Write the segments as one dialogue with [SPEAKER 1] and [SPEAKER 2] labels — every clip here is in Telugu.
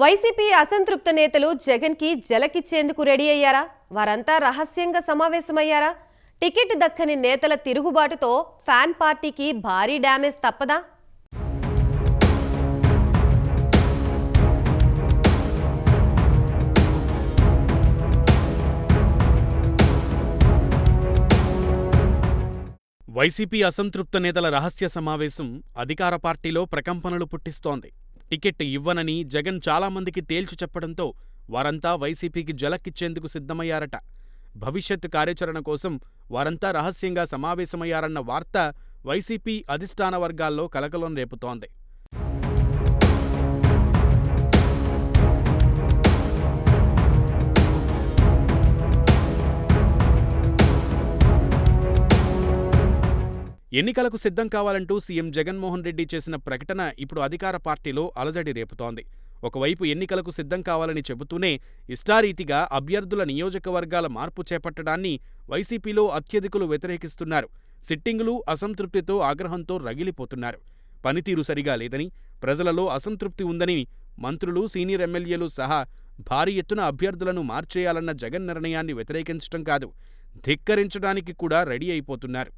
[SPEAKER 1] వైసీపీ అసంతృప్త నేతలు జగన్ కి జలకిచ్చేందుకు రెడీ అయ్యారా? వారంతా రహస్యంగా సమావేశమయ్యారా? టికెట్ దక్కని నేతల తిరుగుబాటుతో ఫ్యాన్ పార్టీకి భారీ డ్యామేజ్ తప్పదా?
[SPEAKER 2] వైసీపీ అసంతృప్త నేతల రహస్య సమావేశం అధికార పార్టీలో ప్రకంపనలు పుట్టిస్తోంది. టికెట్ ఇవ్వనని జగన్ చాలామందికి తేల్చి చెప్పడంతో వారంతా వైసీపీకి జలక్కిచ్చేందుకు సిద్ధమయ్యారట. భవిష్యత్ కార్యాచరణ కోసం వారంతా రహస్యంగా సమావేశమయ్యారన్న వార్త వైసీపీ అధిష్టాన వర్గాల్లో కలకలం రేపుతోంది. ఎన్నికలకు సిద్ధం కావాలంటూ సీఎం జగన్మోహన్ రెడ్డి చేసిన ప్రకటన ఇప్పుడు అధికార పార్టీలో అలజడి రేపుతోంది. ఒకవైపు ఎన్నికలకు సిద్ధం కావాలని చెబుతూనే ఇష్టారీతిగా అభ్యర్థుల నియోజకవర్గాల మార్పు చేపట్టడాన్ని వైసీపీలో అత్యధికులు వ్యతిరేకిస్తున్నారు. సిట్టింగులు అసంతృప్తితో ఆగ్రహంతో రగిలిపోతున్నారు. పనితీరు సరిగా లేదని, ప్రజలలో అసంతృప్తి ఉందని మంత్రులు, సీనియర్ ఎమ్మెల్యేలు సహా భారీ ఎత్తున అభ్యర్థులను మార్చేయాలన్న జగన్ నిర్ణయాన్ని వ్యతిరేకించడం కాదు, ధిక్కరించడానికి కూడా రెడీ అయిపోతున్నారు.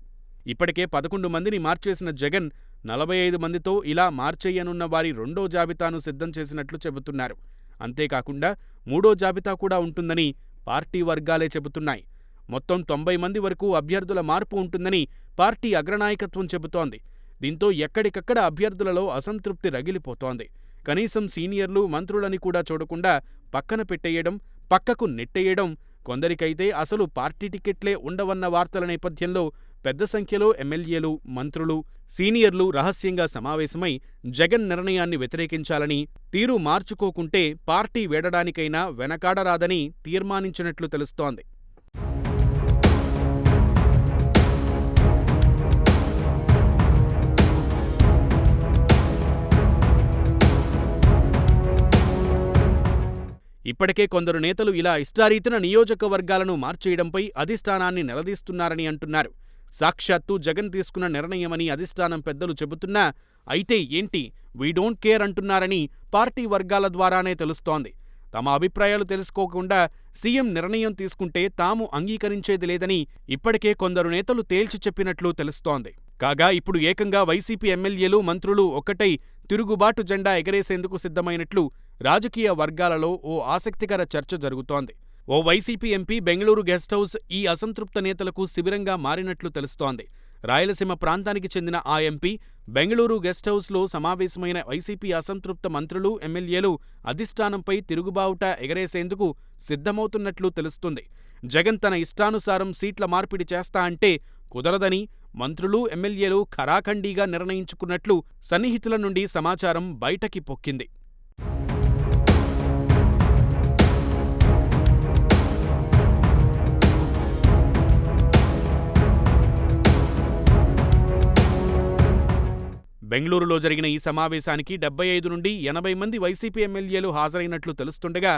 [SPEAKER 2] ఇప్పటికే 11 మందిని మార్చేసిన జగన్ 45 మందితో ఇలా మార్చేయనున్న వారి రెండో జాబితాను సిద్ధం చేసినట్లు చెబుతున్నారు. అంతేకాకుండా మూడో జాబితా కూడా ఉంటుందని పార్టీ వర్గాలే చెబుతున్నాయి. మొత్తం 90 మంది వరకు అభ్యర్థుల మార్పు ఉంటుందని పార్టీ అగ్రనాయకత్వం చెబుతోంది. దీంతో ఎక్కడికక్కడ అభ్యర్థులలో అసంతృప్తి రగిలిపోతోంది. కనీసం సీనియర్లు, మంత్రులని కూడా చూడకుండా పక్కన పెట్టేయడం, పక్కకు నెట్టేయడం, కొందరికైతే అసలు పార్టీ టికెట్లే ఉండవన్న వార్తల నేపథ్యంలో పెద్ద సంఖ్యలో ఎమ్మెల్యేలు, మంత్రులు, సీనియర్లు రహస్యంగా సమావేశమై జగన్ నిర్ణయాన్ని వ్యతిరేకించాలని, తీరు మార్చుకోకుంటే పార్టీ వీడడానికైనా వెనకాడరాదని తీర్మానించినట్లు తెలుస్తోంది. ఇప్పటికే కొందరు నేతలు ఇలా ఇష్టారీతిన నియోజకవర్గాలను మార్చేయడంపై అధిష్టానాన్ని నిలదీస్తున్నారని అంటున్నారు. సాక్షాత్తు జగన్ తీసుకున్న నిర్ణయమని అధిష్టానం పెద్దలు చెబుతున్నా అయితే ఏంటి, వీ డోంట్ కేర్ అంటున్నారని పార్టీ వర్గాల ద్వారానే తెలుస్తోంది. తమ అభిప్రాయాలు తెలుసుకోకుండా సీఎం నిర్ణయం తీసుకుంటే తాము అంగీకరించేది లేదని ఇప్పటికే కొందరు నేతలు తేల్చి చెప్పినట్లు తెలుస్తోంది. కాగా ఇప్పుడు ఏకంగా వైసీపీ ఎమ్మెల్యేలు, మంత్రులు ఒక్కటై తిరుగుబాటు జెండా ఎగరేసేందుకు సిద్ధమైనట్లు రాజకీయ వర్గాలలో ఓ ఆసక్తికర చర్చ జరుగుతోంది. ఓ YCP MP Bengaluru guest house ఈ అసంతృప్త నేతలకు శిబిరంగా మారినట్లు తెలుస్తోంది. రాయలసీమ ప్రాంతానికి చెందిన ఆ ఎంపీ బెంగళూరు గెస్ట్ హౌస్లో సమావేశమైన వైసీపీ అసంతృప్త మంత్రులు, ఎమ్మెల్యేలు అధిష్టానంపై తిరుగుబావుట ఎగరేసేందుకు సిద్ధమవుతున్నట్లు తెలుస్తుంది. జగన్ తన ఇష్టానుసారం సీట్ల మార్పిడి చేస్తా అంటే కుదరదని మంత్రులు, ఎమ్మెల్యేలు ఖరాఖండీగా నిర్ణయించుకున్నట్లు సన్నిహితుల నుండి సమాచారం బయటకి పొక్కింది. బెంగళూరులో జరిగిన ఈ సమావేశానికి 75 నుండి 80 మంది వైసీపీ ఎమ్మెల్యేలు హాజరైనట్లు తెలుస్తుండగా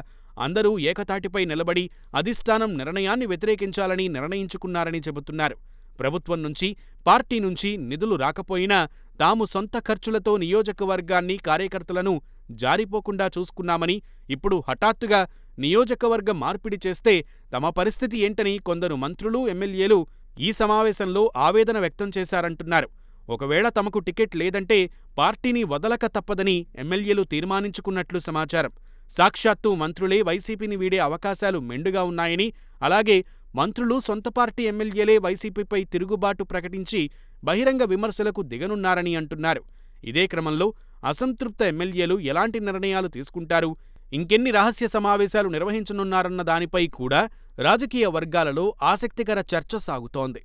[SPEAKER 2] అందరూ ఏకతాటిపై నిలబడి అధిష్టానం నిర్ణయాన్ని వ్యతిరేకించాలని నిర్ణయించుకున్నారని చెబుతున్నారు. ప్రభుత్వం నుంచి, పార్టీ నుంచి నిధులు రాకపోయినా తాము సొంత ఖర్చులతో నియోజకవర్గాన్ని, కార్యకర్తలను జారిపోకుండా చూసుకున్నామని, ఇప్పుడు హఠాత్తుగా నియోజకవర్గ మార్పిడి చేస్తే తమ పరిస్థితి ఏంటని కొందరు మంత్రులు, ఎమ్మెల్యేలు ఈ సమావేశంలో ఆవేదన వ్యక్తం చేశారంటున్నారు. ఒకవేళ తమకు టికెట్ లేదంటే పార్టీని వదలక తప్పదని ఎమ్మెల్యేలు తీర్మానించుకున్నట్లు సమాచారం. సాక్షాత్తు మంత్రులే వైసీపీని వీడే అవకాశాలు మెండుగా ఉన్నాయని, అలాగే మంత్రులు, సొంత పార్టీ ఎమ్మెల్యేలే వైసీపీపై తిరుగుబాటు ప్రకటించి బహిరంగ విమర్శలకు దిగనున్నారని అంటున్నారు. ఇదే క్రమంలో అసంతృప్త ఎమ్మెల్యేలు ఎలాంటి నిర్ణయాలు తీసుకుంటారు, ఇంకెన్ని రహస్య సమావేశాలు నిర్వహించనున్నారన్న దానిపై కూడా రాజకీయ వర్గాలలో ఆసక్తికర చర్చ సాగుతోంది.